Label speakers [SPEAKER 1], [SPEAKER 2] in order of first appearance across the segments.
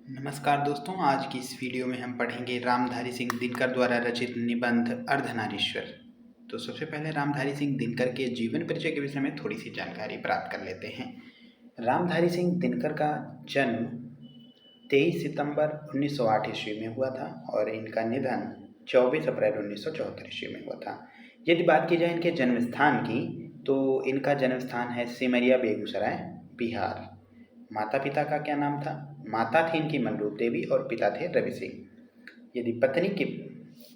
[SPEAKER 1] नमस्कार दोस्तों, आज की इस वीडियो में हम पढ़ेंगे रामधारी सिंह दिनकर द्वारा रचित निबंध अर्धनारीश्वर। तो सबसे पहले रामधारी सिंह दिनकर के जीवन परिचय के विषय में थोड़ी सी जानकारी प्राप्त कर लेते हैं। रामधारी सिंह दिनकर का जन्म 23 सितंबर 1908 ईस्वी में हुआ था और इनका निधन 24 अप्रैल 1974 ईस्वी में हुआ था। यदि बात की जाए इनके जन्म स्थान की, तो इनका जन्म स्थान है सिमरिया, बेगूसराय, बिहार। माता पिता का क्या नाम था? माता थी इनकी मनरूप देवी और पिता थे रवि सिंह। यदि पत्नी के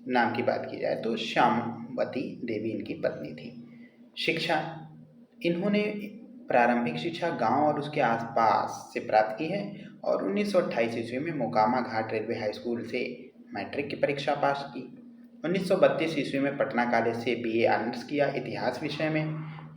[SPEAKER 1] नाम की बात की जाए तो श्यामवती देवी इनकी पत्नी थी। शिक्षा, इन्होंने प्रारंभिक शिक्षा गांव और उसके आसपास से प्राप्त की है और 1928 ईस्वी में मोकामा घाट रेलवे हाई स्कूल से मैट्रिक की परीक्षा पास की। 1932 ईस्वी में पटना कॉलेज से बीए ऑनर्स किया इतिहास विषय में।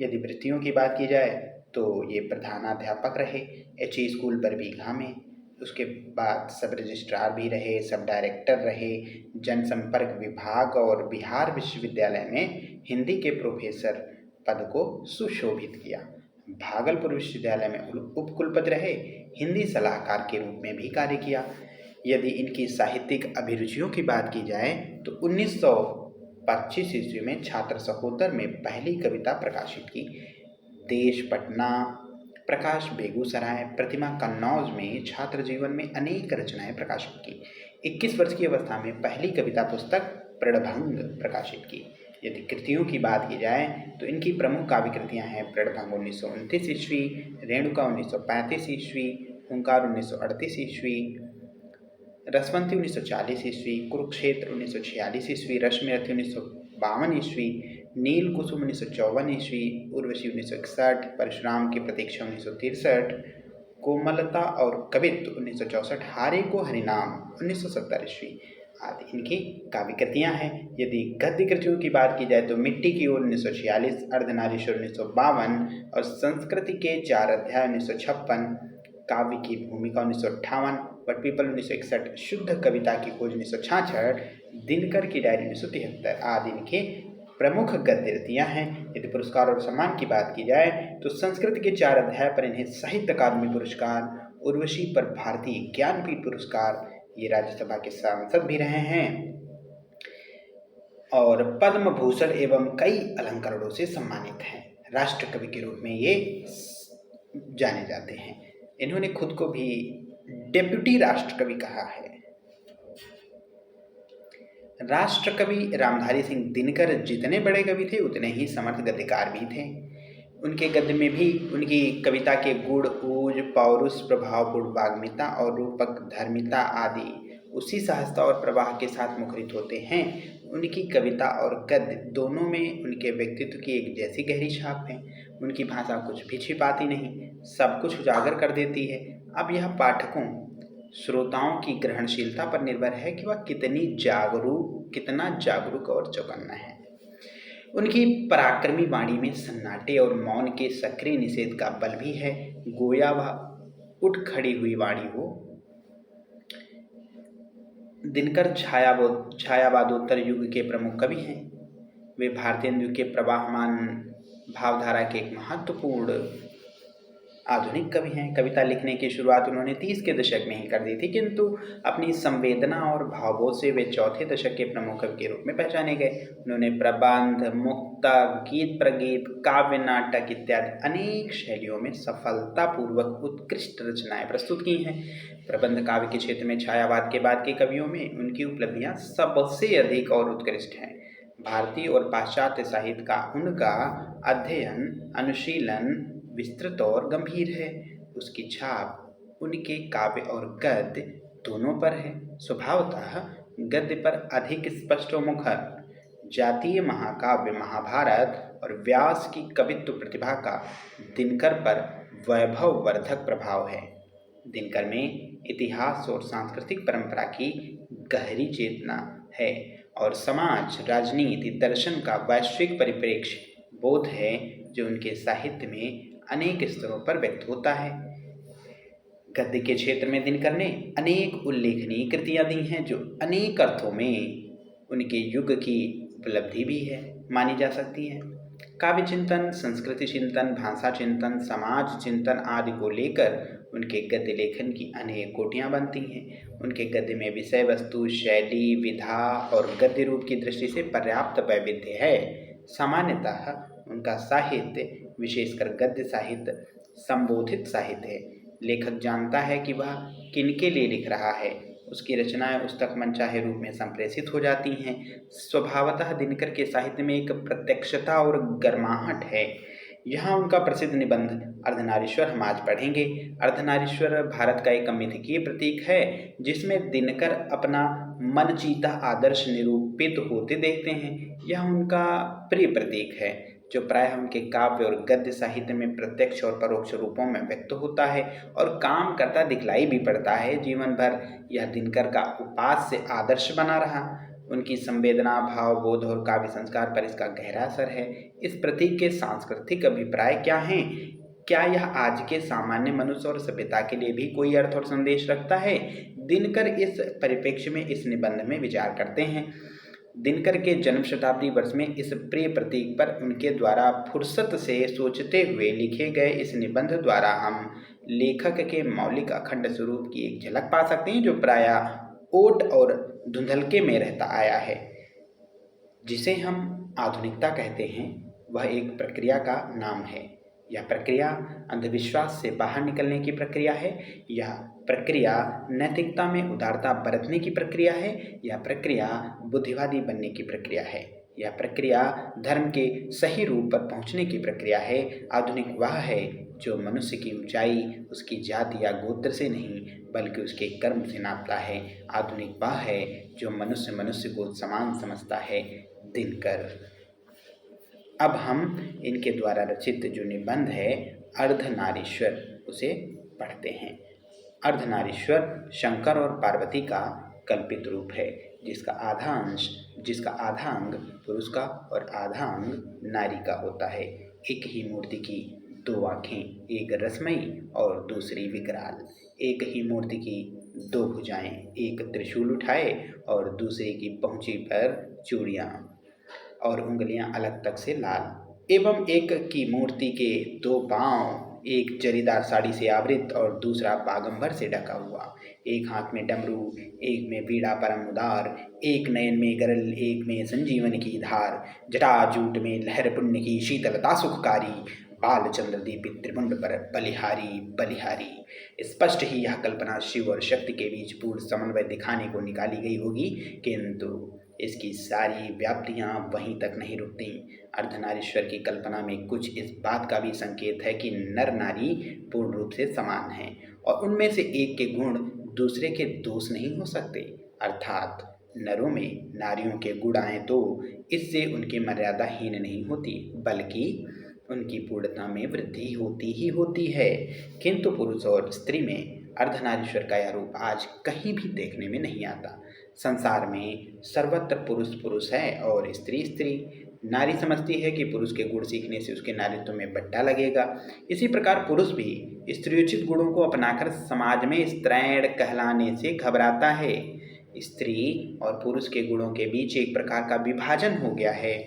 [SPEAKER 1] यदि वृत्तियों की बात की जाए तो ये प्रधानाध्यापक रहे एच.ई. स्कूल बरबीघा में। उसके बाद सब रजिस्ट्रार भी रहे, सब डायरेक्टर रहे, जनसंपर्क विभाग और बिहार विश्वविद्यालय में हिंदी के प्रोफेसर पद को सुशोभित किया। भागलपुर विश्वविद्यालय में उपकुलपति रहे, हिंदी सलाहकार के रूप में भी कार्य किया। यदि इनकी साहित्यिक अभिरुचियों की बात की जाए तो 1925 ईस्वी में छात्र सहोदर में पहली कविता प्रकाशित की। देश पटना, प्रकाश बेगूसराय, प्रतिमा कन्नौज में छात्र जीवन में अनेक रचनाएं प्रकाशित की। 21 वर्ष की अवस्था में पहली कविता पुस्तक प्रणभंग प्रकाशित की। यदि कृतियों की बात की जाए तो इनकी प्रमुख काव्य कृतियाँ हैं प्रणभंग 1929 ईस्वी, रेणुका 1935 ईस्वी, हुंकार 1938 ईस्वी, रसवंती 1940 ईस्वी, कुरुक्षेत्र 1946 ईस्वी, रश्मिरथी 1952 ईस्वी, नील कुसुम 1954 ईस्वी, उर्वशी 1961, परशुराम की प्रतीक्षा 1963, कोमलता और कवित्व 1964, हारे को हरिनाम 1970 ईस्वी आदि इनकी काव्य कृतियाँ हैं। यदि गद्य कृतियों की बात की जाए तो मिट्टी की ओर 1946, अर्धनारीश्वर 1952 और संस्कृति के 4 अध्याय 1956, काव्य की भूमिका 1958, बट पीपल 1961, शुद्ध कविता की खोज 1966, दिनकर की डायरी 1973 आदि इनके प्रमुख गद्य कृतियाँ हैं। यदि पुरस्कार और सम्मान की बात की जाए तो संस्कृत के 4 अध्याय पर इन्हें साहित्य अकादमी पुरस्कार, उर्वशी पर भारतीय ज्ञानपीठ पुरस्कार, ये राज्यसभा के सांसद भी रहे हैं और पद्म भूषण एवं कई अलंकरणों से सम्मानित हैं। राष्ट्र कवि के रूप में ये जाने जाते हैं। इन्होंने खुद को भी डेप्यूटी राष्ट्र कवि कहा है। राष्ट्र कवि रामधारी सिंह दिनकर जितने बड़े कवि थे उतने ही समर्थ गद्यकार भी थे। उनके गद्य में भी उनकी कविता के गुण, ऊज, पौरुष, प्रभावपूर्ण वाग्मिता और रूपक धर्मिता आदि उसी सहजता और प्रवाह के साथ मुखरित होते हैं। उनकी कविता और गद्य दोनों में उनके व्यक्तित्व की एक जैसी गहरी छाप है। उनकी भाषा कुछ भी छिपाती नहीं, सब कुछ उजागर कर देती है। अब यह पाठकों, श्रोताओं की ग्रहणशीलता पर निर्भर है कि वह कितना जागरूक और चौकन्ना है। उनकी पराक्रमी वाणी में सन्नाटे और मौन के सक्रिय निषेध का बल भी है। गोया वह उठ खड़ी हुई वाणी हो। दिनकर छायावादोत्तर युग के प्रमुख कवि हैं। वे भारतीय युग के प्रवाहमान भावधारा के एक महत्वपूर्ण आधुनिक कवि हैं। कविता लिखने की शुरुआत उन्होंने 30 के दशक में ही कर दी थी, किंतु अपनी संवेदना और भावों से वे चौथे दशक के प्रमुख कवि के रूप में पहचाने गए। उन्होंने प्रबंध, मुक्तक, गीत प्रगीत, काव्य नाटक इत्यादि अनेक शैलियों में सफलतापूर्वक उत्कृष्ट रचनाएं प्रस्तुत की हैं। प्रबंध काव्य के क्षेत्र में छायावाद के बाद के कवियों में उनकी उपलब्धियां सबसे अधिक और उत्कृष्ट हैं। भारतीय और पाश्चात्य साहित्य का उनका अध्ययन, अनुशीलन विस्तृत और गंभीर है। उसकी छाप उनके काव्य और गद्य दोनों पर है। स्वभावतः गद्य पर अधिक स्पष्ट और मुखर। जातीय महाकाव्य महाभारत और व्यास की कवित्व प्रतिभा का दिनकर पर वैभववर्धक प्रभाव है। दिनकर में इतिहास और सांस्कृतिक परंपरा की गहरी चेतना है और समाज, राजनीति, दर्शन का वैश्विक परिप्रेक्ष्य बोध है जो उनके साहित्य में अनेक स्तरों पर व्यक्त होता है। गद्य के क्षेत्र में दिनकर ने अनेक उल्लेखनीय कृतियां दी हैं जो अनेक अर्थों में उनके युग की उपलब्धि भी है मानी जा सकती है। काव्य चिंतन, संस्कृति चिंतन, भाषा चिंतन, समाज चिंतन आदि को लेकर उनके गद्य लेखन की अनेक कोटियाँ बनती हैं। उनके गद्य में विषय वस्तु, शैली, विधा और गद्य रूप की दृष्टि से पर्याप्त वैविध्य है। सामान्यतः उनका साहित्य, विशेषकर गद्य साहित्य, संबोधित साहित्य है। लेखक जानता है कि वह किनके लिए लिख रहा है। उसकी रचनाएं उस तक मनचाहे रूप में संप्रेषित हो जाती हैं। स्वभावतः दिनकर के साहित्य में एक प्रत्यक्षता और गर्माहट है। यहाँ उनका प्रसिद्ध निबंध अर्धनारीश्वर हम आज पढ़ेंगे। अर्धनारीश्वर भारत का एक मिथकीय प्रतीक है, जिसमें दिनकर अपना मनचीता आदर्श निरूपित होते देखते हैं। यह उनका प्रिय प्रतीक है, जो प्रायः उनके काव्य और गद्य साहित्य में प्रत्यक्ष और परोक्ष रूपों में व्यक्त होता है और काम करता दिखलाई भी पड़ता है। जीवन भर यह दिनकर का उपास्य आदर्श बना रहा। उनकी संवेदना, भाव, बोध और काव्य संस्कार पर इसका गहरा असर है। इस प्रतीक के सांस्कृतिक अभिप्राय क्या हैं? क्या यह आज के सामान्य मनुष्य और सभ्यता के लिए भी कोई अर्थ और संदेश रखता है? दिनकर इस परिप्रेक्ष्य में इस निबंध में विचार करते हैं। दिनकर के जन्म शताब्दी वर्ष में इस प्रिय प्रतीक पर उनके द्वारा फुर्सत से सोचते हुए लिखे गए इस निबंध द्वारा हम लेखक के मौलिक अखंड स्वरूप की एक झलक पा सकते हैं, जो प्रायः ओट और धुंधलके में रहता आया है। जिसे हम आधुनिकता कहते हैं, वह एक प्रक्रिया का नाम है। यह प्रक्रिया अंधविश्वास से बाहर निकलने की प्रक्रिया है। यह प्रक्रिया नैतिकता में उदारता बरतने की प्रक्रिया है। यह प्रक्रिया बुद्धिवादी बनने की प्रक्रिया है। यह प्रक्रिया धर्म के सही रूप पर पहुंचने की प्रक्रिया है। आधुनिक वह है जो मनुष्य की ऊंचाई उसकी जाति या गोत्र से नहीं, बल्कि उसके कर्म से नापता है। आधुनिक वह है जो मनुष्य को समान समझता है। दिनकर। अब हम इनके द्वारा रचित जो निबंध है अर्धनारीश्वर, उसे पढ़ते हैं। अर्धनारीश्वर शंकर और पार्वती का कल्पित रूप है, जिसका आधा अंग पुरुष का और आधा अंग नारी का होता है। एक ही मूर्ति की दो आँखें, एक रसमयी और दूसरी विकराल। एक ही मूर्ति की दो भुजाएं, एक त्रिशूल उठाए और दूसरे की पहुंची पर चूड़ियाँ और उंगलियां अलग तक से लाल। एवं एक की मूर्ति के दो पांव, एक जरीदार साड़ी से आवृत और दूसरा बागंबर से ढका हुआ। एक हाथ में डमरू, एक में वीणा परम उदार, एक नयन में गरल, एक में संजीवन की धार। जटाजूट में लहर पुण्य की शीतलता सुखकारी, बाल चंद्र दीपित त्रिपुंड पर बलिहारी बलिहारी। स्पष्ट ही यह कल्पना शिव और शक्ति के बीच पूर्ण समन्वय दिखाने को निकाली गई होगी, किंतु इसकी सारी व्याप्तियां वहीं तक नहीं रुकती। अर्धनारीश्वर की कल्पना में कुछ इस बात का भी संकेत है कि नर नारी पूर्ण रूप से समान हैं और उनमें से एक के गुण दूसरे के दोष नहीं हो सकते। अर्थात नरों में नारियों के गुण आए तो इससे उनकी मर्यादाहीन नहीं होती, बल्कि उनकी पूर्णता में वृद्धि होती ही होती है। किंतु पुरुष और स्त्री में अर्धनारीश्वर का यह रूप आज कहीं भी देखने में नहीं आता। संसार में सर्वत्र पुरुष पुरुष है और स्त्री स्त्री। नारी समझती है कि पुरुष के गुण सीखने से उसके नारीत्व में बट्टा लगेगा। इसी प्रकार पुरुष भी स्त्रियोचित गुणों को अपनाकर समाज में स्त्रैण कहलाने से घबराता है। स्त्री और पुरुष के गुणों के बीच एक प्रकार का विभाजन हो गया है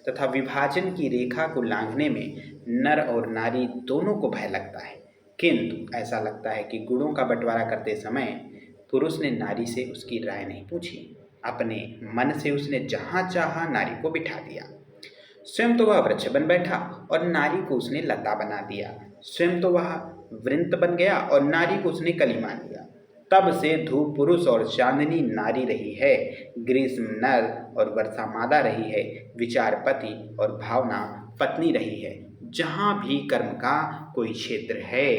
[SPEAKER 1] तथा विभाजन की रेखा को लांघने में नर और नारी दोनों को भय लगता है। किंतु ऐसा लगता है कि गुणों का बंटवारा करते समय पुरुष ने नारी से उसकी राय नहीं पूछी। अपने मन से उसने जहाँ चाहा नारी को बिठा दिया। स्वयं तो वह वृक्ष बन बैठा और नारी को उसने लता बना दिया। स्वयं तो वह वृंत बन गया और नारी को उसने कली मान लिया। तब से धूप पुरुष और चांदनी नारी रही है, ग्रीष्म नर और वर्षा मादा रही है, विचार पति और भावना पत्नी रही है। जहाँ भी कर्म का कोई क्षेत्र है,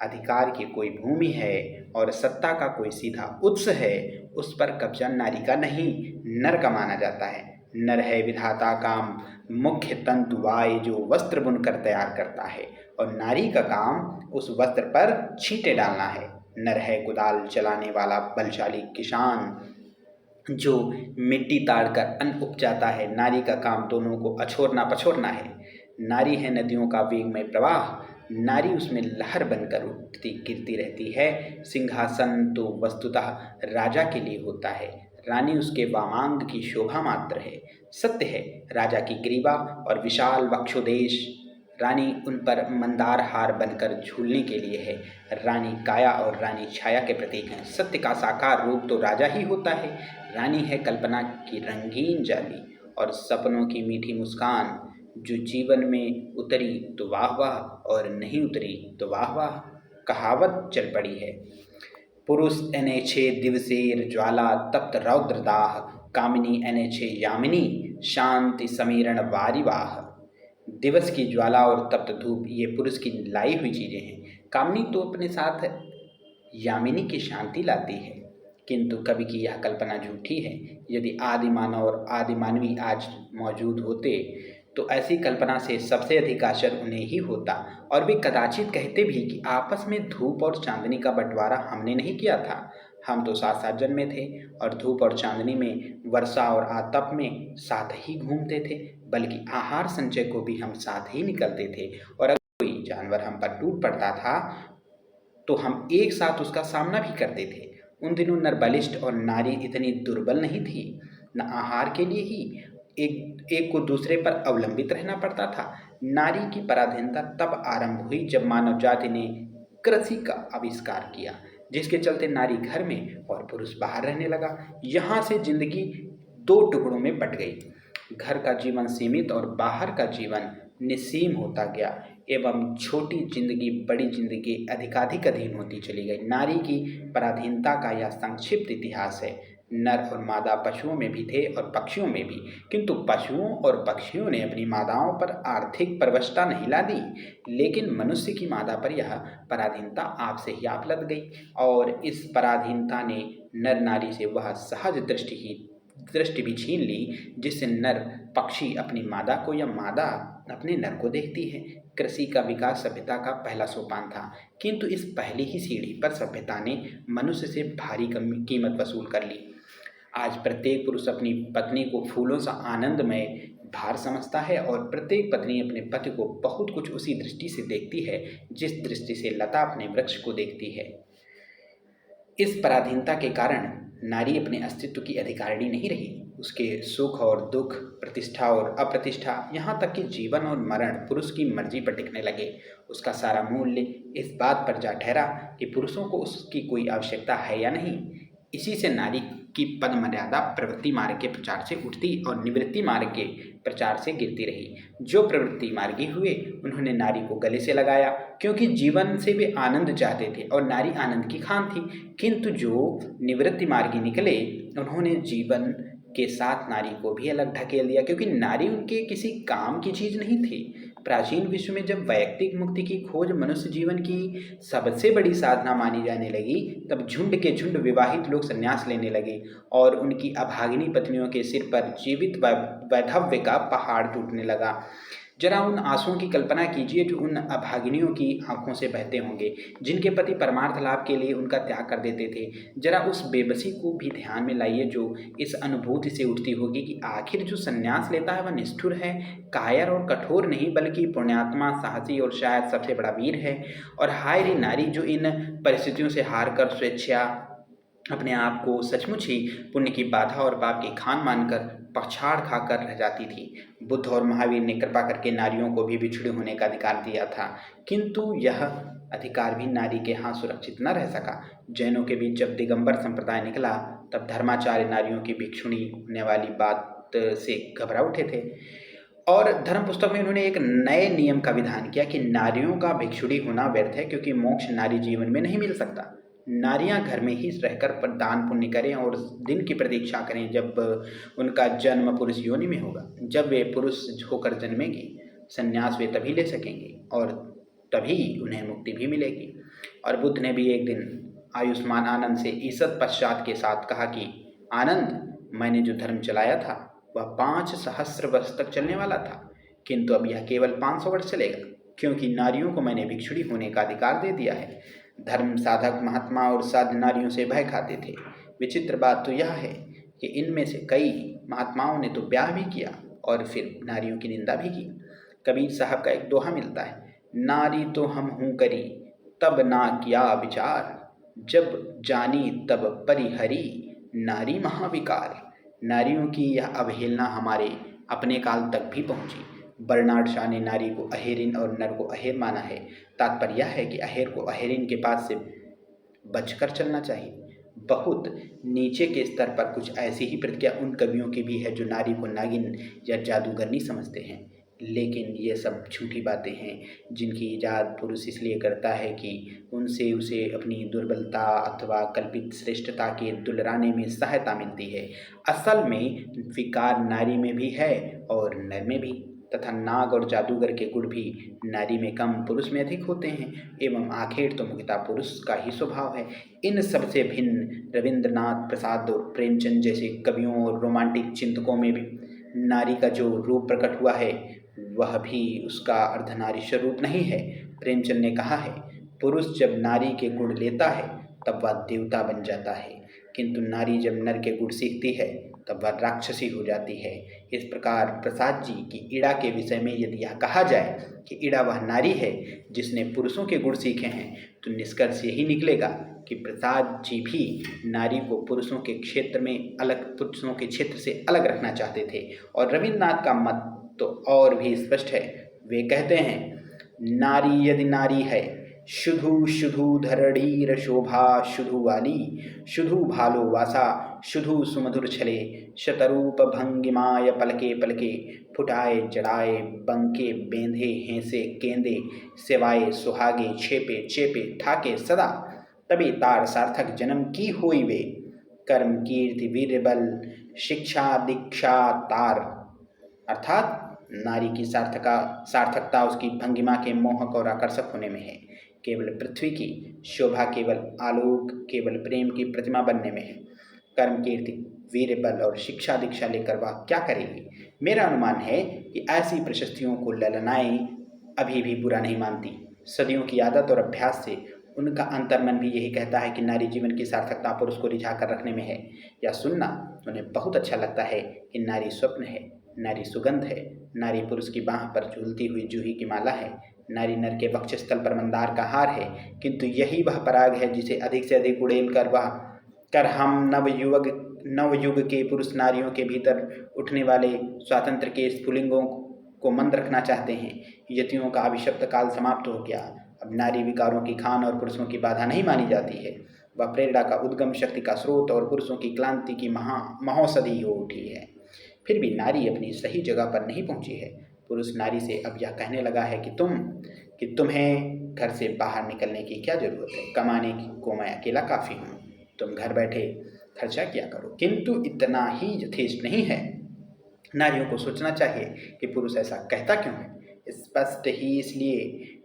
[SPEAKER 1] अधिकार की कोई भूमि है और सत्ता का कोई सीधा उत्स है, उस पर कब्जा नारी का नहीं नर का माना जाता है। नर है विधाता का मुख्य तंतुवाय जो वस्त्र बुनकर तैयार करता है और नारी का काम उस वस्त्र पर छींटे डालना है। नर है कुदाल चलाने वाला बलशाली किसान जो मिट्टी ताड़कर अन्न उपजाता है। नारी का काम दोनों को अछोरना पछोरना है। नारी है नदियों का वेगमय प्रवाह, नारी उसमें लहर बनकर उठती गिरती रहती है। सिंहासन तो वस्तुतः राजा के लिए होता है, रानी उसके वामांग की शोभा मात्र है। सत्य है, राजा की ग्रीवा और विशाल वक्षोदेश रानी उन पर मंदार हार बनकर झूलने के लिए है। रानी काया और रानी छाया के प्रतीक हैं। सत्य का साकार रूप तो राजा ही होता है। रानी है कल्पना की रंगीन जाली और सपनों की मीठी मुस्कान। जो जीवन में उतरी तो वाह वाह और नहीं उतरी तो वाह वाह, कहावत चल पड़ी है। पुरुष एनेछे दिवसेर ज्वाला तप्त रौद्र दाह, कामिनी एनेछे यामिनी शांति समीरण वारिवाह। दिवस की ज्वाला और तप्त धूप ये पुरुष की लाई हुई चीजें हैं। कामिनी तो अपने साथ यामिनी की शांति लाती है, किंतु कवि की यह कल्पना झूठी है। यदि आदि मानव और आदि मानवी आज मौजूद होते तो ऐसी कल्पना से सबसे अधिक आश्चर्य उन्हें ही होता, और वे कदाचित कहते भी कि आपस में धूप और चांदनी का बंटवारा हमने नहीं किया था। हम तो साथ साथ जन्मे थे और धूप और चांदनी में, वर्षा और आतप में साथ ही घूमते थे, बल्कि आहार संचय को भी हम साथ ही निकलते थे। और अगर कोई जानवर हम पर टूट पड़ता था तो हम एक साथ उसका सामना भी करते थे। उन दिनों नर बलिष्ठ और नारी इतनी दुर्बल नहीं थी। न आहार के लिए ही एक एक को दूसरे पर अवलंबित रहना पड़ता था। नारी की पराधीनता तब आरंभ हुई जब मानव जाति ने कृषि का आविष्कार किया, जिसके चलते नारी घर में और पुरुष बाहर रहने लगा। यहाँ से जिंदगी दो टुकड़ों में बट गई। घर का जीवन सीमित और बाहर का जीवन निस्सीम होता गया एवं छोटी जिंदगी बड़ी जिंदगी अधिकाधिक अधीन होती चली गई। नारी की पराधीनता का यह संक्षिप्त इतिहास है। नर और मादा पशुओं में भी थे और पक्षियों में भी, किंतु पशुओं और पक्षियों ने अपनी मादाओं पर आर्थिक परवशता नहीं ला दी, लेकिन मनुष्य की मादा पर यह पराधीनता आपसे ही आप लग गई, और इस पराधीनता ने नर नारी से वह सहज दृष्टि भी छीन ली जिससे नर पक्षी अपनी मादा को या मादा अपने नर को देखती है। कृषि का विकास सभ्यता का पहला सोपान था, किंतु इस पहली ही सीढ़ी पर सभ्यता ने मनुष्य से भारी कीमत वसूल कर ली। आज प्रत्येक पुरुष अपनी पत्नी को फूलों सा आनंदमय भार समझता है और प्रत्येक पत्नी अपने पति को बहुत कुछ उसी दृष्टि से देखती है जिस दृष्टि से लता अपने वृक्ष को देखती है। इस पराधीनता के कारण नारी अपने अस्तित्व की अधिकारिणी नहीं रही। उसके सुख और दुख, प्रतिष्ठा और अप्रतिष्ठा, यहाँ तक कि जीवन और मरण पुरुष की मर्जी पर टिकने लगे। उसका सारा मूल्य इस बात पर जा ठहरा कि पुरुषों को उसकी कोई आवश्यकता है या नहीं। इसी से नारी की पद मर्यादा प्रवृत्ति मार्ग के प्रचार से उठती और निवृत्ति मार्ग के प्रचार से गिरती रही। जो प्रवृत्ति मार्गी हुए उन्होंने नारी को गले से लगाया, क्योंकि जीवन से वे आनंद चाहते थे और नारी आनंद की खान थी। किंतु जो निवृत्ति मार्गी निकले उन्होंने जीवन के साथ नारी को भी अलग ढकेल दिया, क्योंकि नारी उनके किसी काम की चीज नहीं थी। प्राचीन विश्व में जब वैयक्तिक मुक्ति की खोज मनुष्य जीवन की सबसे बड़ी साधना मानी जाने लगी, तब झुंड के झुंड विवाहित लोग संन्यास लेने लगे और उनकी अभागिनी पत्नियों के सिर पर जीवित वैधव्य का पहाड़ टूटने लगा। जरा उन आंसुओं की कल्पना कीजिए जो उन अभागिनियों की आंखों से बहते होंगे, जिनके पति परमार्थ लाभ के लिए उनका त्याग कर देते थे। जरा उस बेबसी को भी ध्यान में लाइए जो इस अनुभूति से उठती होगी कि आखिर जो संन्यास लेता है वह निष्ठुर है, कायर और कठोर नहीं, बल्कि पुण्यात्मा, साहसी और शायद सबसे बड़ा वीर है। और हाय रे नारी जो इन परिस्थितियों से हार कर स्वेच्छा अपने आप को सचमुच ही पुण्य की बाधा और पाप की खान मानकर पछाड़ खाकर रह जाती थी। बुद्ध और महावीर ने कृपा करके नारियों को भी बिछड़े होने का अधिकार दिया था, किंतु यह अधिकार भी नारी के हाथ सुरक्षित न रह सका। जैनों के बीच जब दिगंबर संप्रदाय निकला तब धर्माचार्य नारियों की भिक्षुणी होने वाली बात से घबरा उठे थे और धर्म पुस्तक में उन्होंने एक नए नियम का विधान किया कि नारियों का भिक्षुणी होना व्यर्थ है, क्योंकि मोक्ष नारी जीवन में नहीं मिल सकता। नारियां घर में ही रहकर दान पुण्य करें और दिन की प्रतीक्षा करें जब उनका जन्म पुरुष योनि में होगा। जब वे पुरुष होकर जन्मेंगी, संन्यास वे तभी ले सकेंगे और तभी उन्हें मुक्ति भी मिलेगी। और बुद्ध ने भी एक दिन आयुष्मान आनंद से ईसत पश्चात के साथ कहा कि आनंद, मैंने जो धर्म चलाया था वह 5 सहस्र वर्ष तक चलने वाला था, किंतु अब यह केवल 500 वर्ष चलेगा, क्योंकि नारियों को मैंने भिक्षुणी होने का अधिकार दे दिया है। धर्म साधक महात्मा और साध्य नारियों से भय खाते थे। विचित्र बात तो यह है कि इनमें से कई महात्माओं ने तो ब्याह भी किया और फिर नारियों की निंदा भी की। कबीर साहब का एक दोहा मिलता है, नारी तो हम हूँ करी तब ना किया विचार, जब जानी तब परिहरी नारी महाविकार। नारियों की यह अवहेलना हमारे अपने काल तक भी पहुँची। बर्नार्ड शॉ ने नारी को अहेरिन और नर को अहेर माना है। तात्पर्य यह है कि अहेर को अहेरिन के पास से बचकर चलना चाहिए। बहुत नीचे के स्तर पर कुछ ऐसी ही प्रतिज्ञा उन कवियों की भी है जो नारी को नागिन या जादूगरनी समझते हैं, लेकिन ये सब झूठी बातें हैं जिनकी इजाद पुरुष इसलिए करता है कि उनसे उसे अपनी दुर्बलता अथवा कल्पित श्रेष्ठता के दुलराने में सहायता मिलती है। असल में विकार नारी में भी है और नर में भी, तथा नाग और जादूगर के गुण भी नारी में कम पुरुष में अधिक होते हैं, एवं आखिर तो मुख्यतः पुरुष का ही स्वभाव है। इन सबसे भिन्न रविंद्रनाथ प्रसाद और प्रेमचंद जैसे कवियों और रोमांटिक चिंतकों में भी नारी का जो रूप प्रकट हुआ है वह भी उसका अर्धनारीश्वर रूप नहीं है। प्रेमचंद ने कहा है, पुरुष जब नारी के गुण लेता है तब वह देवता बन जाता है, किंतु नारी जब नर के गुण सीखती है तब वह राक्षसी हो जाती है। इस प्रकार प्रसाद जी की इड़ा के विषय में यदि यह कहा जाए कि इड़ा वह नारी है जिसने पुरुषों के गुण सीखे हैं, तो निष्कर्ष यही निकलेगा कि प्रसाद जी भी नारी को पुरुषों के क्षेत्र से अलग रखना चाहते थे। और रविन्द्रनाथ का मत तो और भी स्पष्ट है। वे कहते हैं, नारी यदि नारी है शुधु शुधु धरणीर शोभा शुधु वाली, शुधु भालो वासा शुधु सुमधुर छले, शतरूप भंगिमाय पलके पलके, फुटाए जड़ाए बंके बेंधे हेंसे केंदे, सेवाए सुहागे छेपे चेपे ठाके सदा, तभी तार सार्थक जन्म की होई वे, कर्म कीर्ति वीर बल शिक्षा दीक्षा तार। अर्थात नारी की सार्थकता उसकी भंगिमा के मोहक और आकर्षक होने में है, केवल पृथ्वी की शोभा केवल आलोक केवल प्रेम की प्रतिमा बनने में है। कर्म कीर्ति वीर बल और शिक्षा दीक्षा लेकर वह क्या करेगी? मेरा अनुमान है कि ऐसी प्रशस्तियों को ललनाएं अभी भी बुरा नहीं मानती। सदियों की आदत और अभ्यास से उनका अंतर्मन भी यही कहता है कि नारी जीवन की सार्थकता पुरुष को रिझा कर रखने में है। यह सुनना उन्हें बहुत अच्छा लगता है कि नारी स्वप्न है, नारी सुगंध है, नारी पुरुष की बाह पर झूलती हुई जूही की माला है, नारी नर के वक्षस्थल पर मंदार का हार है, किंतु यही वह पराग है जिसे अधिक से अधिक उड़ेल कर हम नवयुग के पुरुष नारियों के भीतर उठने वाले स्वातंत्र के स्फुलिंगों को मंद रखना चाहते हैं। यतियों का अभिशप्त काल समाप्त हो गया। अब नारी विकारों की खान और पुरुषों की बाधा नहीं मानी जाती है। वह प्रेरणा का उद्गम, शक्ति का स्रोत और पुरुषों की क्लांति की महौषधि हो उठी है। फिर भी नारी अपनी सही जगह पर नहीं पहुंची है। पुरुष नारी से अब यह कहने लगा है कि तुम्हें घर से बाहर निकलने की क्या जरूरत है, कमाने को मैं अकेला काफ़ी हूँ, तुम घर बैठे खर्चा किया करो। किंतु इतना ही यथेष्ट नहीं है। नारियों को सोचना चाहिए कि पुरुष ऐसा कहता क्यों है। स्पष्ट ही इसलिए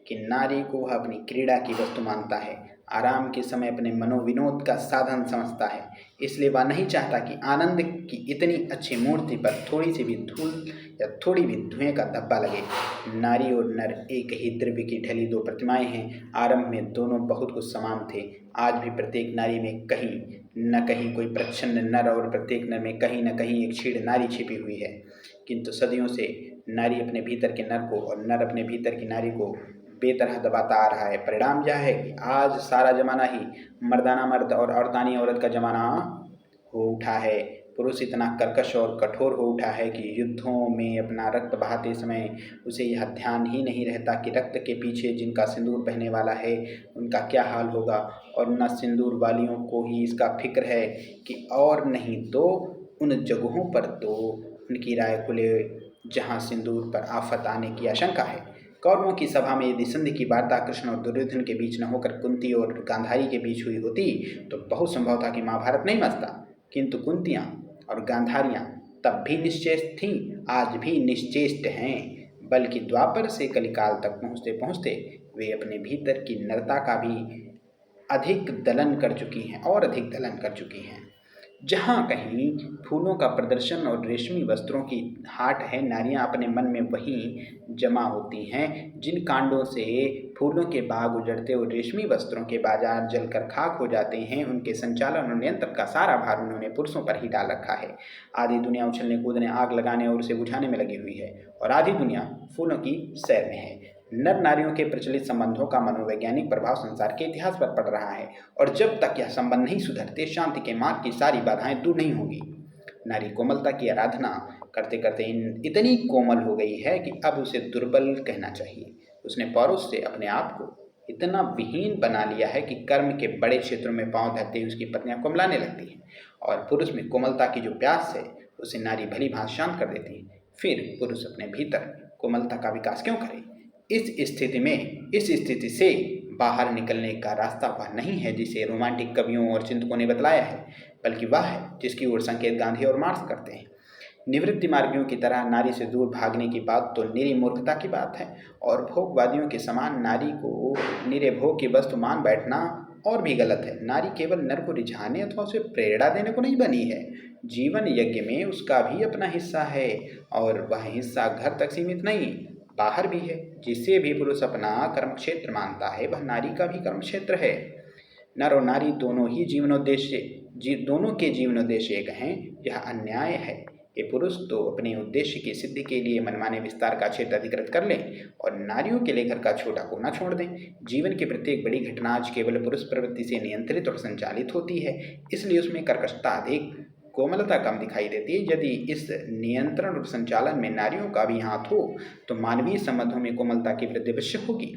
[SPEAKER 1] कि नारी को वह अपनी क्रीड़ा की वस्तु मानता है, आराम के समय अपने मनोविनोद का साधन समझता है। इसलिए वह नहीं चाहता कि आनंद की इतनी अच्छी मूर्ति पर थोड़ी सी भी धूल या थोड़ी भी धुएं का धब्बा लगे। नारी और नर एक ही द्रव्य की ढली दो प्रतिमाएं हैं। आरंभ में दोनों बहुत कुछ समान थे। आज भी प्रत्येक नारी में कहीं न कहीं कोई प्रच्छन्न नर और प्रत्येक नर में कहीं न कहीं एक क्षीण नारी छिपी हुई है। किंतु सदियों से नारी अपने भीतर के नर को और नर अपने भीतर की नारी को बेतरह दबाता आ रहा है। परिणाम यह है कि आज सारा जमाना ही मर्दाना मर्द और औरतानी औरत का जमाना हो उठा है। पुरुष इतना कर्कश और कठोर हो उठा है कि युद्धों में अपना रक्त बहाते समय उसे यह ध्यान ही नहीं रहता कि रक्त के पीछे जिनका सिंदूर बहने वाला है उनका क्या हाल होगा, और न सिंदूर वालियों को ही इसका फिक्र है कि और नहीं तो उन जगहों पर तो उनकी राय खुले जहाँ सिंदूर पर आफत आने की आशंका है। कौरवों की सभा में यदि संधि की वार्ता कृष्ण और दुर्योधन के बीच न होकर कुंती और गांधारी के बीच हुई होती तो बहुत संभव था कि महाभारत नहीं मचता। किंतु कुंतियाँ और गांधारियाँ तब भी निश्चेष्ट थीं, आज भी निश्चेष्ट हैं, बल्कि द्वापर से कलिकाल तक पहुँचते पहुँचते वे अपने भीतर की नरता का भी अधिक दलन कर चुकी हैं और अधिक दलन कर चुकी हैं। जहाँ कहीं फूलों का प्रदर्शन और रेशमी वस्त्रों की हाट है, नारियां अपने मन में वहीं जमा होती हैं। जिन कांडों से फूलों के बाग उजड़ते और रेशमी वस्त्रों के बाजार जलकर खाक हो जाते हैं, उनके संचालन और नियंत्रण का सारा भार उन्होंने पुरुषों पर ही डाल रखा है। आधी दुनिया उछलने कूदने, आग लगाने और उसे बुझाने में लगी हुई है, और आधी दुनिया फूलों की सैर में है। नर नारियों के प्रचलित संबंधों का मनोवैज्ञानिक प्रभाव संसार के इतिहास पर पड़ रहा है, और जब तक यह संबंध नहीं सुधरते शांति के मार्ग की सारी बाधाएं दूर नहीं होंगी। नारी कोमलता की आराधना करते करते इतनी कोमल हो गई है कि अब उसे दुर्बल कहना चाहिए। उसने पौरुष से अपने आप को इतना विहीन बना लिया है कि कर्म के बड़े क्षेत्रों में पांव धरते ही उसकी पत्नियां कुमलाने लगती हैं और पुरुष में कोमलता की जो प्यास है उसे नारी भली भांति शांत कर देती है। फिर पुरुष अपने भीतर कोमलता का विकास क्यों करे? इस स्थिति से बाहर निकलने का रास्ता वह नहीं है जिसे रोमांटिक कवियों और चिंतकों ने बतलाया है, बल्कि वह है जिसकी ओर संकेत गांधी और मार्क्स करते हैं। निवृत्ति मार्गियों की तरह नारी से दूर भागने की बात तो निरी मूर्खता की बात है और भोगवादियों के समान नारी को निरे भोग की वस्तु मान बैठना और भी गलत है। नारी केवल नर को रिझाने अथवा उसे प्रेरणा देने को नहीं बनी है। जीवन यज्ञ में उसका भी अपना हिस्सा है और वह हिस्सा घर तक सीमित नहीं, बाहर भी है। जिसे भी पुरुष अपना कर्म क्षेत्र मानता है वह नारी का भी कर्म क्षेत्र है। नर और नारी दोनों के जीवनोद्देश्य एक हैं। यह अन्याय है कि पुरुष तो अपने उद्देश्य की सिद्धि के लिए मनमाने विस्तार का क्षेत्र अधिकृत कर लें और नारियों के लिए घर का छोटा कोना छोड़ दें। जीवन की प्रत्येक बड़ी घटना आज केवल पुरुष प्रवृत्ति से नियंत्रित और संचालित होती है, इसलिए उसमें कर्कशता अधिक, कोमलता कम दिखाई देती है। यदि इस नियंत्रण और संचालन में नारियों का भी हाथ हो तो मानवीय संबंधों में कोमलता की वृद्धि अवश्य होगी।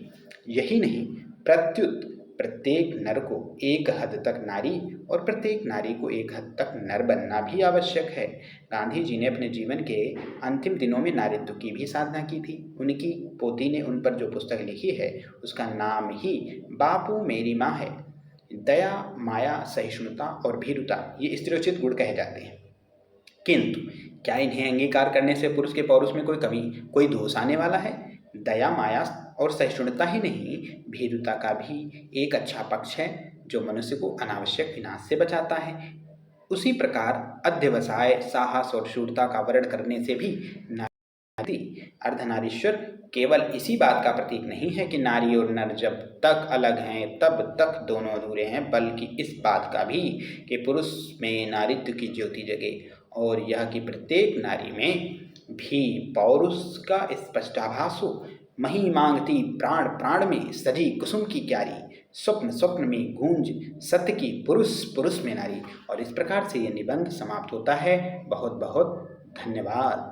[SPEAKER 1] यही नहीं, प्रत्युत प्रत्येक नर को एक हद तक नारी और प्रत्येक नारी को एक हद तक नर बनना भी आवश्यक है। गांधी जी ने अपने जीवन के अंतिम दिनों में नारीत्व की भी साधना की थी। उनकी पोती ने उन पर जो पुस्तक लिखी है उसका नाम ही बापू मेरी माँ है। दया, माया, सहिष्णुता और भीरुता ये स्त्रीयोचित गुण कहे जाते हैं, किंतु क्या इन्हें अंगीकार करने से पुरुष के पौरुष में कोई दोष आने वाला है? दया, माया और सहिष्णुता ही नहीं, भीरुता का भी एक अच्छा पक्ष है जो मनुष्य को अनावश्यक विनाश से बचाता है। उसी प्रकार अध्यवसाय, साहस और शूरता का वर्ण करने से भी नारी अर्धनारीश्वर केवल इसी बात का प्रतीक नहीं है कि नारी और नर जब तक अलग हैं तब तक दोनों अधूरे हैं, बल्कि इस बात का भी कि पुरुष में नारीत्व की ज्योति जगे और यह कि प्रत्येक नारी में भी पौरुष का स्पष्टाभास हो। मही मांगती प्राण प्राण में सजी कुसुम की क्यारी, स्वप्न स्वप्न में गूंज सत्य की पुरुष पुरुष में नारी। और इस प्रकार से यह निबंध समाप्त होता है। बहुत बहुत धन्यवाद।